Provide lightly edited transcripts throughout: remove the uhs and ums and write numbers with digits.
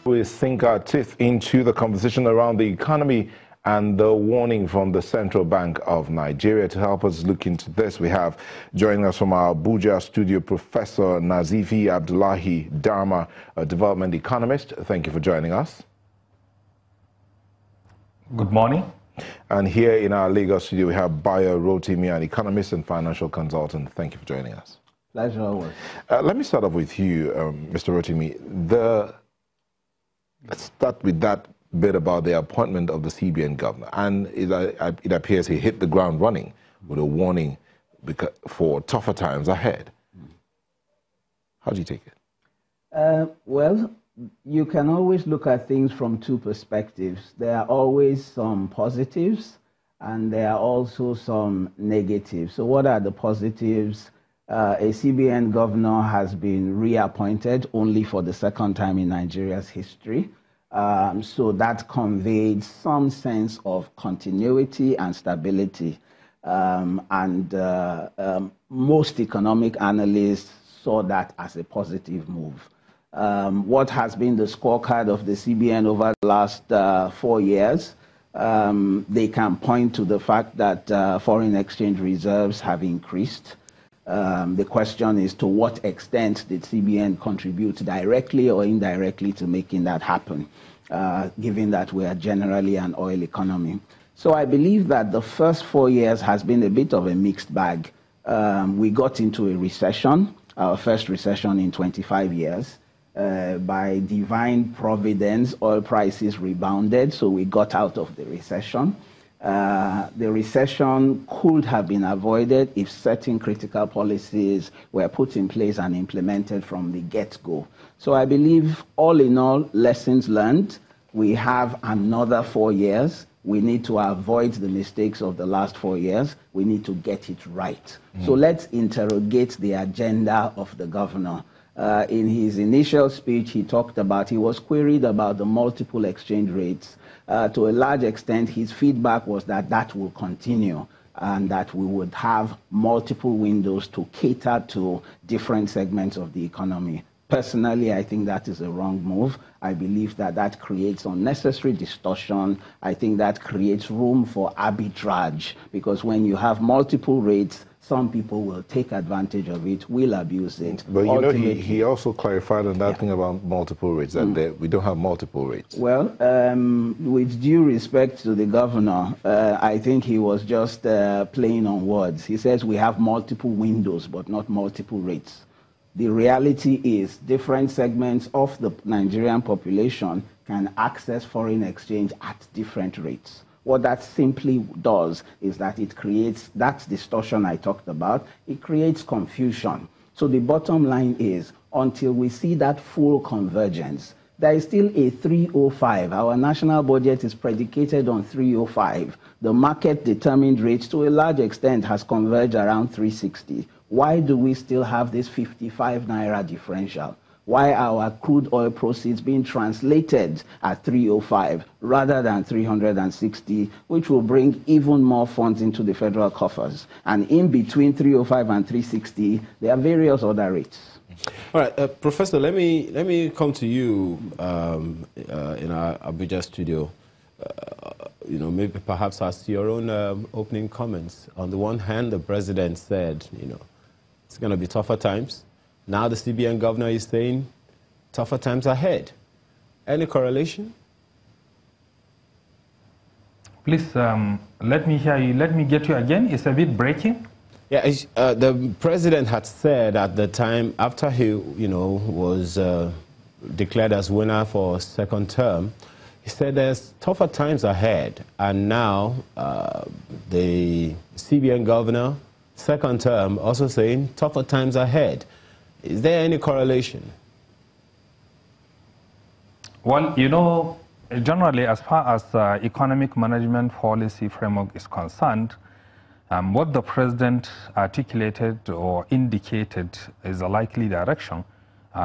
We sink our teeth into the conversation around the economy and the warning from the Central Bank of Nigeria. To help us look into this, we have joining us from our Abuja studio, Professor Nazifi Abdullahi Darma, a development economist. Thank you for joining us. Good morning. And here in our Lagos studio, we have Bayo Rotimi, an economist and financial consultant. Thank you for joining us. Pleasure always. Let me start off with you, Mr. Rotimi. Let's start with that bit about the appointment of the CBN governor. And it appears he hit the ground running with a warning for tougher times ahead. How do you take it? Well, you can always look at things from two perspectives. There are always some positives and there are also some negatives. So what are the positives? A CBN governor has been reappointed only for the second time in Nigeria's history. So that conveyed some sense of continuity and stability. Most economic analysts saw that as a positive move. What has been the scorecard of the CBN over the last 4 years? They can point to the fact that foreign exchange reserves have increased. The question is, to what extent did CBN contribute directly or indirectly to making that happen, given that we are generally an oil economy? So I believe that the first 4 years has been a bit of a mixed bag. We got into a recession, our first recession in 25 years. By divine providence, oil prices rebounded, so we got out of the recession. The recession could have been avoided if certain critical policies were put in place and implemented from the get-go. So I believe, all in all, lessons learned. We have another 4 years. We need to avoid the mistakes of the last 4 years. We need to get it right. So let's interrogate the agenda of the governor. In his initial speech, he was queried about the multiple exchange rates. To a large extent, his feedback was that that will continue and that we would have multiple windows to cater to different segments of the economy. Personally, I think that is a wrong move. I believe that that creates unnecessary distortion. I think that creates room for arbitrage, because when you have multiple rates, some people will take advantage of it, will abuse it. But you know, he also clarified on that thing about multiple rates, that we don't have multiple rates. Well, with due respect to the governor, I think he was just playing on words. He says we have multiple windows, but not multiple rates. The reality is different segments of the Nigerian population can access foreign exchange at different rates. What that simply does is that it creates that distortion I talked about. It creates confusion. So the bottom line is, until we see that full convergence, there is still a 305. Our national budget is predicated on 305. The market-determined rate, to a large extent, has converged around 360. Why do we still have this 55 naira differential? Why are our crude oil proceeds being translated at 305 rather than 360, which will bring even more funds into the federal coffers? And in between 305 and 360, there are various other rates. All right, Professor, let me come to you in our Abuja studio. Maybe perhaps ask your own opening comments. On the one hand, the president said, it's going to be tougher times. Now the CBN governor is saying tougher times ahead. Any correlation? Please, let me hear you. Let me get you again. It's a bit breaking. Yeah, the president had said at the time after he, was declared as winner for second term, he said there's tougher times ahead. And now the CBN governor, second term, also saying tougher times ahead. Is there any correlation? Well, generally, as far as economic management policy framework is concerned, what the president articulated or indicated is a likely direction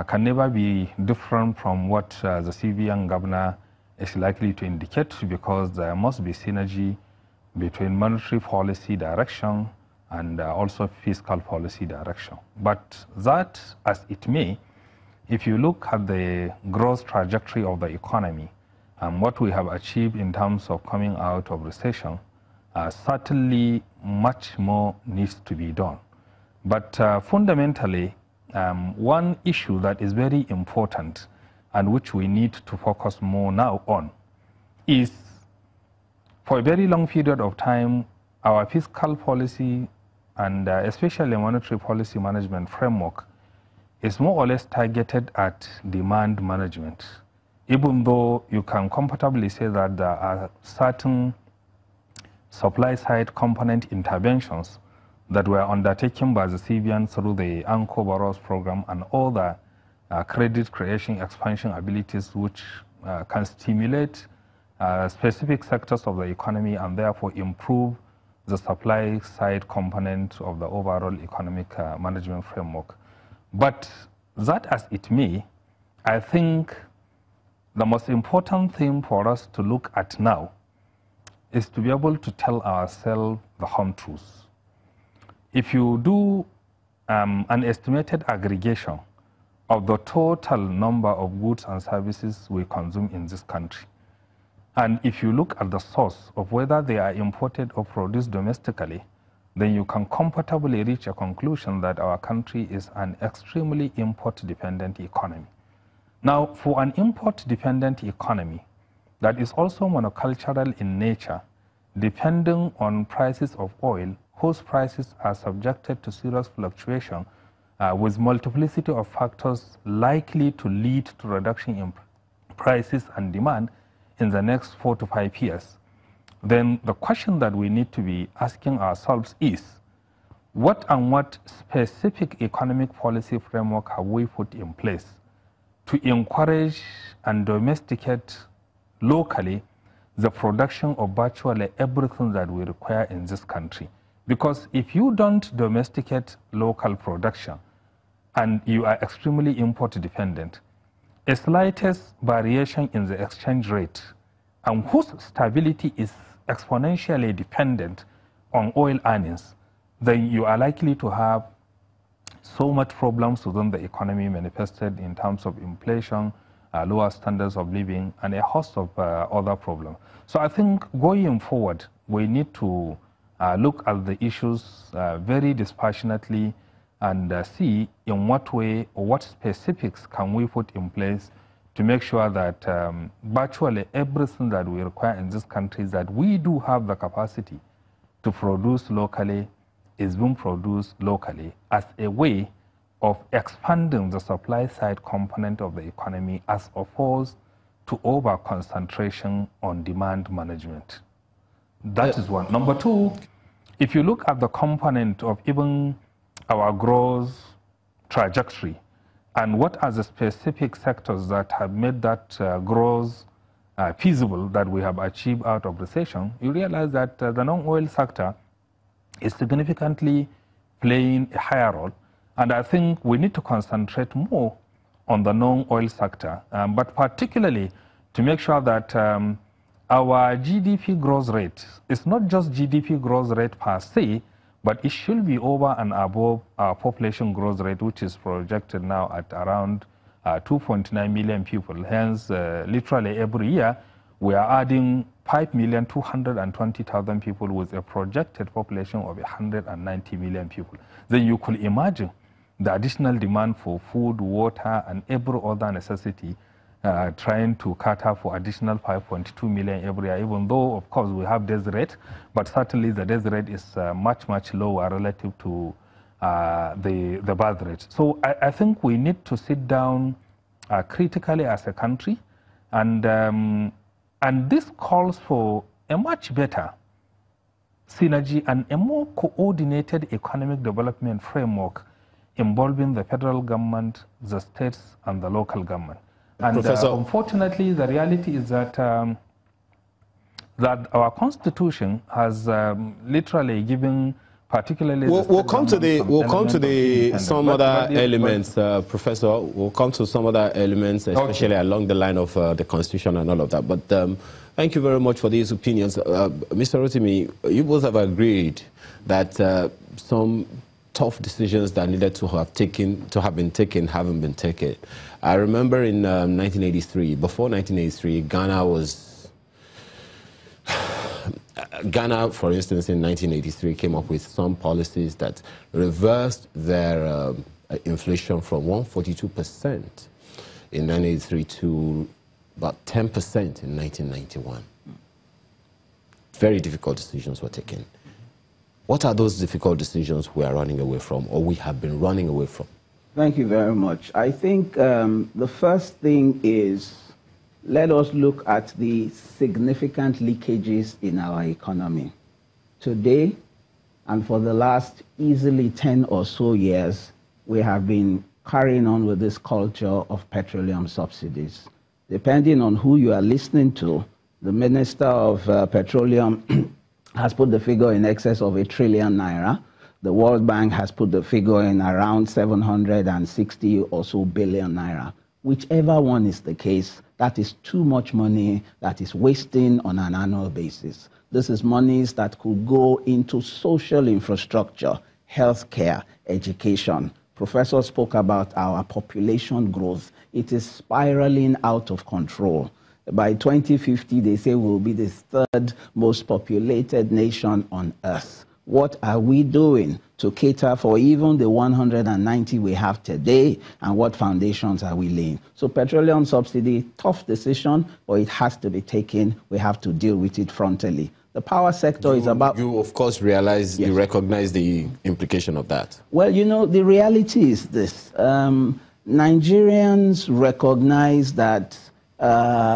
can never be different from what the CBN governor is likely to indicate, because there must be synergy between monetary policy direction and also fiscal policy direction. But that, as it may, if you look at the growth trajectory of the economy and what we have achieved in terms of coming out of recession, certainly much more needs to be done. But fundamentally, one issue that is very important and which we need to focus more now on is, for a very long period of time, our fiscal policy and especially monetary policy management framework is more or less targeted at demand management, even though you can comfortably say that there are certain supply-side component interventions that were undertaken by the CBN through the Anchor Borrows program and other credit creation expansion abilities which can stimulate specific sectors of the economy and therefore improve the supply-side component of the overall economic management framework. But that as it may, I think the most important thing for us to look at now is to be able to tell ourselves the home truths. If you do an estimated aggregation of the total number of goods and services we consume in this country, and if you look at the source of whether they are imported or produced domestically, then you can comfortably reach a conclusion that our country is an extremely import-dependent economy. Now, for an import-dependent economy that is also monocultural in nature, depending on prices of oil, whose prices are subjected to serious fluctuation with multiplicity of factors likely to lead to reduction in prices and demand in the next 4 to 5 years, then the question that we need to be asking ourselves is, what specific economic policy framework have we put in place to encourage and domesticate locally the production of virtually everything that we require in this country? Because if you don't domesticate local production and you are extremely import dependent, a slightest variation in the exchange rate and whose stability is exponentially dependent on oil earnings, then you are likely to have so much problems within the economy manifested in terms of inflation, lower standards of living, and a host of other problems. So I think going forward, we need to look at the issues very dispassionately and see in what way or what specifics can we put in place to make sure that virtually everything that we require in this country that we do have the capacity to produce locally is being produced locally as a way of expanding the supply side component of the economy as opposed to over-concentration on demand management. That is one. Number two, if you look at the component of even our growth trajectory and what are the specific sectors that have made that growth feasible that we have achieved out of recession, you realize that the non-oil sector is significantly playing a higher role. And I think we need to concentrate more on the non-oil sector, but particularly to make sure that our GDP growth rate is not just GDP growth rate per se, but it should be over and above our population growth rate, which is projected now at around 2.9 million people. Hence, literally every year, we are adding 5,220,000 people with a projected population of 190 million people. Then you could imagine the additional demand for food, water, and every other necessity trying to cater for additional 5.2 million every year, even though, of course, we have death rate, but certainly the death rate is much, much lower relative to the birth rate. So I think we need to sit down critically as a country, and this calls for a much better synergy and a more coordinated economic development framework involving the federal government, the states, and the local government. And unfortunately, the reality is that that our constitution has literally given, particularly. We'll come to some other elements, Professor. We'll come to some other elements, especially along the line of the constitution and all of that. But thank you very much for these opinions, Mr. Rotimi. You both have agreed that some tough decisions that needed to have been taken haven't been taken. I remember in 1983, before 1983, Ghana, for instance, in 1983 came up with some policies that reversed their inflation from 142% in 1983 to about 10% in 1991. Very difficult decisions were taken. What are those difficult decisions we are running away from, or we have been running away from? Thank you very much. I think the first thing is, let us look at the significant leakages in our economy. Today, and for the last easily 10 or so years, we have been carrying on with this culture of petroleum subsidies. Depending on who you are listening to, the Minister of Petroleum has put the figure in excess of ₦1 trillion. The World Bank has put the figure in around 760 or so billion naira. Whichever one is the case, that is too much money that is wasting on an annual basis. This is monies that could go into social infrastructure, healthcare, education. Professor spoke about our population growth. It is spiraling out of control. By 2050, they say we'll be the third most populated nation on earth. What are we doing to cater for even the 190 we have today, and what foundations are we laying? So petroleum subsidy, tough decision, but it has to be taken. We have to deal with it frontally. The power sector is about... You, of course, realize, yes. You recognize the implication of that. Well, you know, the reality is this. Nigerians recognize that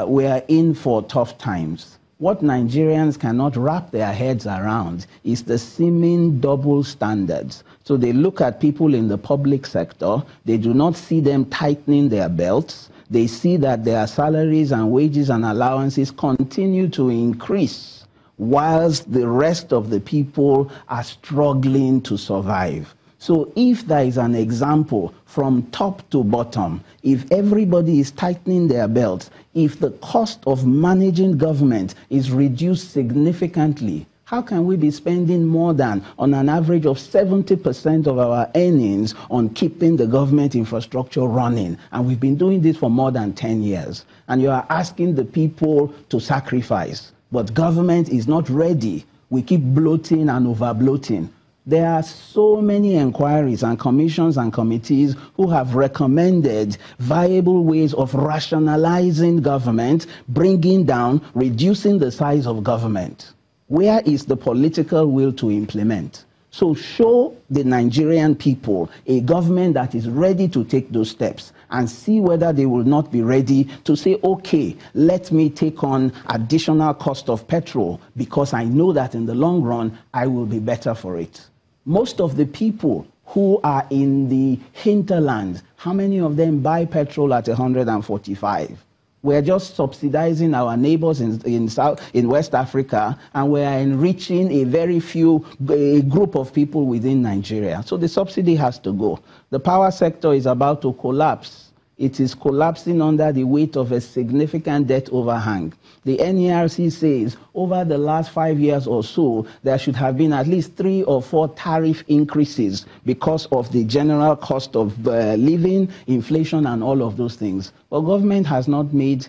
we are in for tough times. What Nigerians cannot wrap their heads around is the seeming double standards. So they look at people in the public sector, they do not see them tightening their belts. They see that their salaries and wages and allowances continue to increase, whilst the rest of the people are struggling to survive. So if there is an example from top to bottom, if everybody is tightening their belts, if the cost of managing government is reduced significantly, how can we be spending more than, on an average of 70% of our earnings on keeping the government infrastructure running? And we've been doing this for more than 10 years. And you are asking the people to sacrifice, but government is not ready. We keep bloating and over-bloating. There are so many inquiries and commissions and committees who have recommended viable ways of rationalizing government, bringing down, reducing the size of government. Where is the political will to implement? So show the Nigerian people a government that is ready to take those steps, and see whether they will not be ready to say, okay, let me take on additional cost of petrol because I know that in the long run, I will be better for it. Most of the people who are in the hinterland, how many of them buy petrol at 145? We're just subsidizing our neighbors in West Africa, and we are enriching a very few, a group of people within Nigeria. So the subsidy has to go. The power sector is about to collapse. It is collapsing under the weight of a significant debt overhang. The NERC says over the last 5 years or so, there should have been at least 3 or 4 tariff increases because of the general cost of living, inflation, and all of those things. But government has not made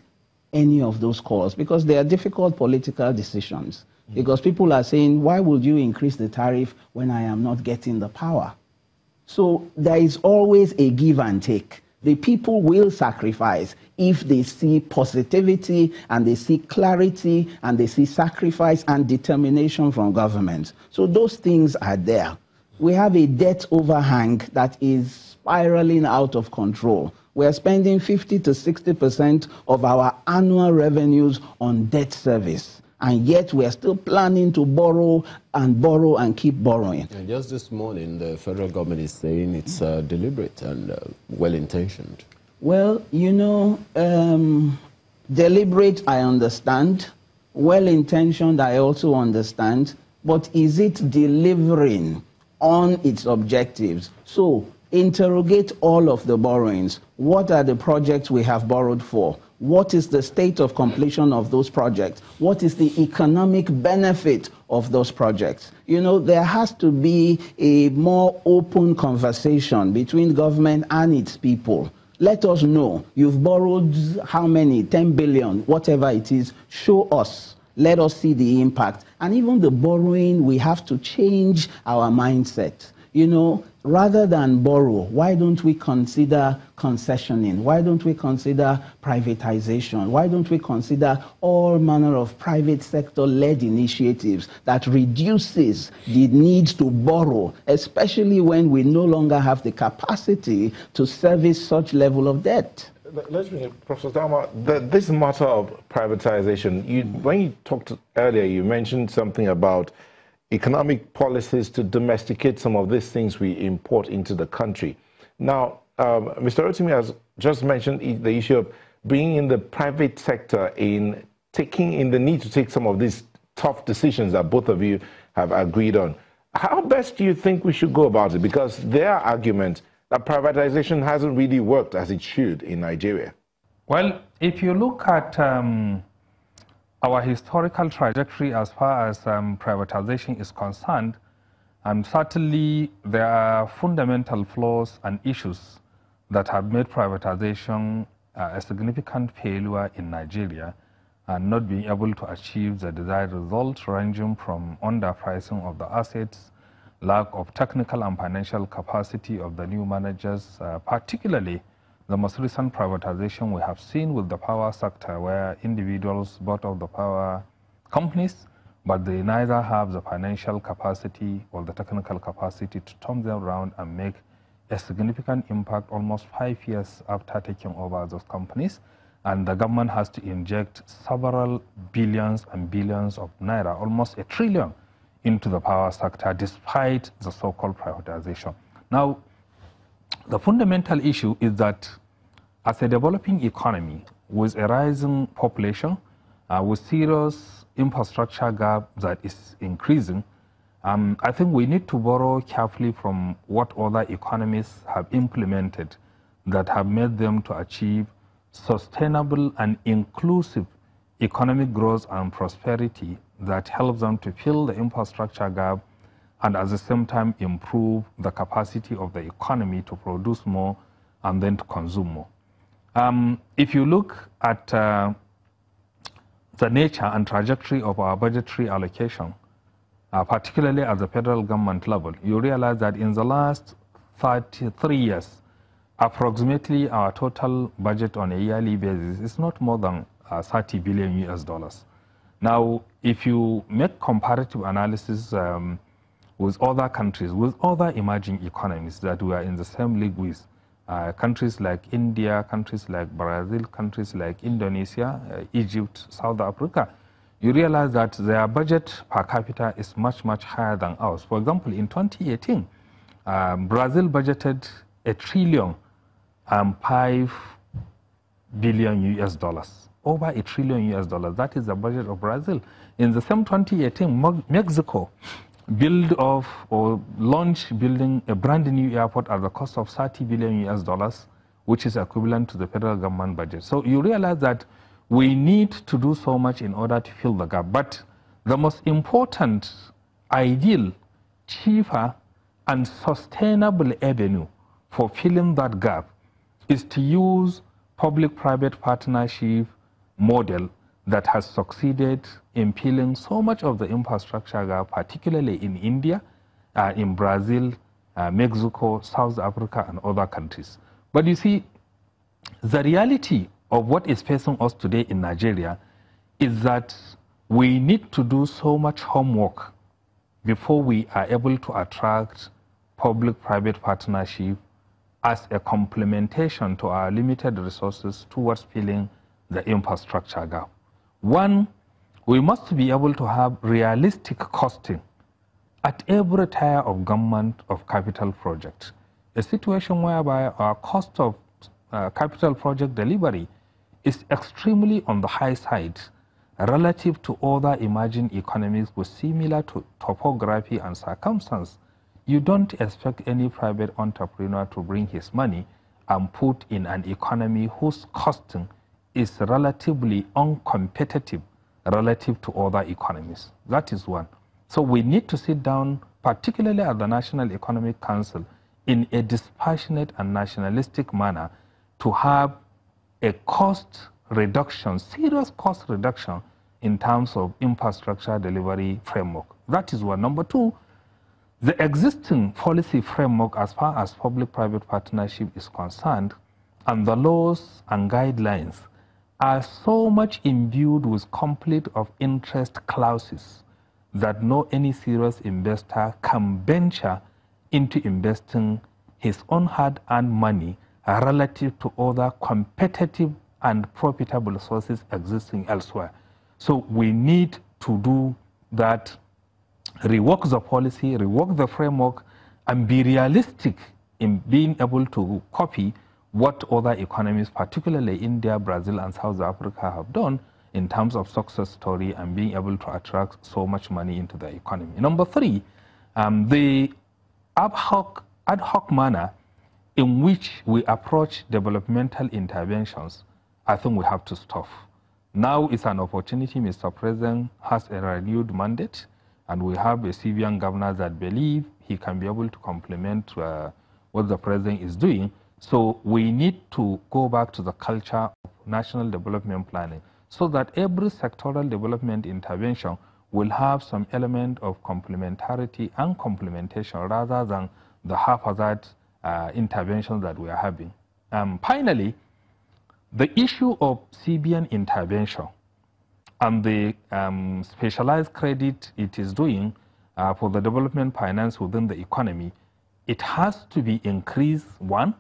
any of those calls because they are difficult political decisions. Because people are saying, why would you increase the tariff when I am not getting the power? So there is always a give and take. The people will sacrifice if they see positivity and they see clarity and they see sacrifice and determination from government. So those things are there. We have a debt overhang that is spiraling out of control. We're spending 50 to 60% of our annual revenues on debt service. And yet we're still planning to borrow and keep borrowing. And just this morning, the federal government is saying it's deliberate and well-intentioned. Well, you know, deliberate, I understand. Well-intentioned, I also understand. But is it delivering on its objectives? So, interrogate all of the borrowings. What are the projects we have borrowed for? What is the state of completion of those projects? What is the economic benefit of those projects? You know, there has to be a more open conversation between government and its people. Let us know. You've borrowed how many? 10 billion, whatever it is. Show us. Let us see the impact. And even the borrowing, we have to change our mindset. You know, rather than borrow, why don't we consider concessioning? Why don't we consider privatization? Why don't we consider all manner of private sector-led initiatives that reduces the need to borrow, especially when we no longer have the capacity to service such level of debt? Professor Dama, this matter of privatization, when you talked earlier, you mentioned something about economic policies to domesticate some of these things we import into the country. Now, Mr. Rotimi has just mentioned the issue of bringing in the private sector in the need to take some of these tough decisions that both of you have agreed on. How best do you think we should go about it? Because their argument that privatization hasn't really worked as it should in Nigeria. Well, if you look at our historical trajectory as far as privatization is concerned, certainly there are fundamental flaws and issues that have made privatization a significant failure in Nigeria and not being able to achieve the desired results, ranging from underpricing of the assets, lack of technical and financial capacity of the new managers, particularly the most recent privatization we have seen with the power sector, where individuals bought out the power companies, but they neither have the financial capacity or the technical capacity to turn them around and make a significant impact almost 5 years after taking over those companies. And the government has to inject several billions and billions of naira, almost $1 trillion, into the power sector, despite the so-called privatization. Now, the fundamental issue is that as a developing economy with a rising population, with serious infrastructure gap that is increasing, I think we need to borrow carefully from what other economies have implemented that have made them to achieve sustainable and inclusive economic growth and prosperity that helps them to fill the infrastructure gap and at the same time improve the capacity of the economy to produce more and then to consume more. If you look at the nature and trajectory of our budgetary allocation, particularly at the federal government level, you realize that in the last 33 years, approximately our total budget on a yearly basis is not more than 30 billion US dollars. Now, if you make comparative analysis with other countries, with other emerging economies that we are in the same league with, countries like India, countries like Brazil, countries like Indonesia, Egypt, South Africa, you realize that their budget per capita is much, much higher than ours. For example, in 2018, Brazil budgeted $1 trillion and 5 billion US dollars. Over $1 trillion US dollars. That is the budget of Brazil. In the same 2018, Mexico launched building a brand new airport at the cost of 30 billion US dollars, which is equivalent to the federal government budget. So you realize that we need to do so much in order to fill the gap. But the most important, ideal, cheaper, and sustainable avenue for filling that gap is to use public-private partnership model that has succeeded in filling so much of the infrastructure gap, particularly in India, in Brazil, Mexico, South Africa, and other countries. But you see, the reality of what is facing us today in Nigeria is that we need to do so much homework before we are able to attract public-private partnership as a complementation to our limited resources towards filling the infrastructure gap. One, we must be able to have realistic costing at every tier of government of capital project. A situation whereby our cost of capital project delivery is extremely on the high side relative to other emerging economies with similar topography and circumstance. You don't expect any private entrepreneur to bring his money and put in an economy whose costing is relatively uncompetitive relative to other economies. That is one. So we need to sit down, particularly at the National Economic Council, in a dispassionate and nationalistic manner to have a cost reduction, serious cost reduction in terms of infrastructure delivery framework. That is one. Number two, the existing policy framework as far as public-private partnership is concerned and the laws and guidelines are so much imbued with conflict of interest clauses that no any serious investor can venture into investing his own hard-earned money relative to other competitive and profitable sources existing elsewhere. So we need to do that, rework the policy, rework the framework, and be realistic in being able to copy what other economies, particularly India, Brazil, and South Africa have done in terms of success story and being able to attract so much money into the economy. Number three, the ad hoc manner in which we approach developmental interventions, I think we have to stop. Now is an opportunity. Mr. President has a renewed mandate, and we have a civilian governor that believe he can be able to complement what the president is doing. So we need to go back to the culture of national development planning so that every sectoral development intervention will have some element of complementarity and complementation rather than the haphazard interventions that we are having. Finally, the issue of CBN intervention and the specialized credit it is doing for the development finance within the economy, it has to be increased, one,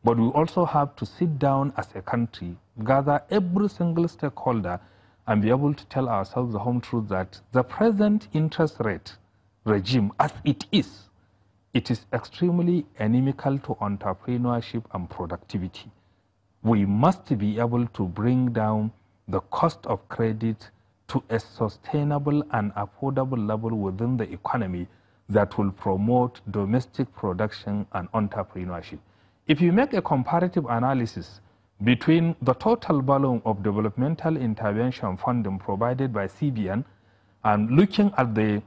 but we also have to sit down as a country, gather every single stakeholder, and be able to tell ourselves the home truth that the present interest rate regime, as it is extremely inimical to entrepreneurship and productivity. We must be able to bring down the cost of credit to a sustainable and affordable level within the economy that will promote domestic production and entrepreneurship. If you make a comparative analysis between the total volume of developmental intervention funding provided by CBN and looking at the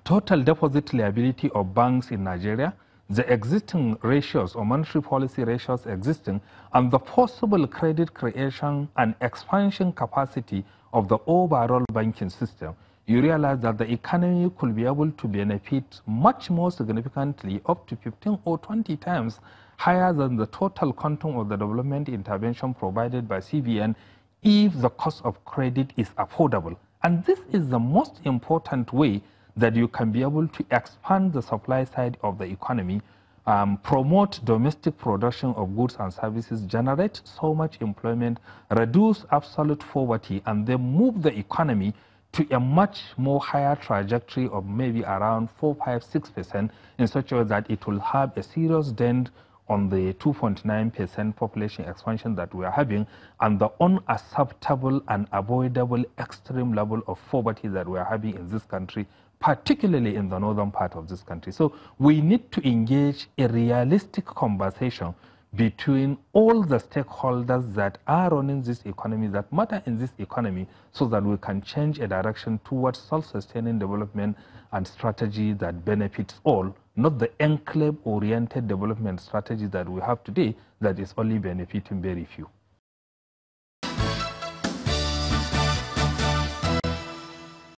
total deposit liability of banks in Nigeria, the existing ratios or monetary policy ratios existing, and the possible credit creation and expansion capacity of the overall banking system, you realize that the economy could be able to benefit much more significantly, up to 15 or 20 times higher than the total quantum of the development intervention provided by CBN if the cost of credit is affordable. And this is the most important way that you can be able to expand the supply side of the economy, promote domestic production of goods and services, generate so much employment, reduce absolute poverty, and then move the economy to a much more higher trajectory of maybe around 4, 5, 6% in such a way that it will have a serious dent on the 2.9% population expansion that we are having and the unacceptable and avoidable extreme level of poverty that we are having in this country, particularly in the northern part of this country. So we need to engage a realistic conversation between all the stakeholders that are running this economy, that matter in this economy, so that we can change a direction towards self-sustaining development and strategy that benefits all, not the enclave-oriented development strategy that we have today that is only benefiting very few.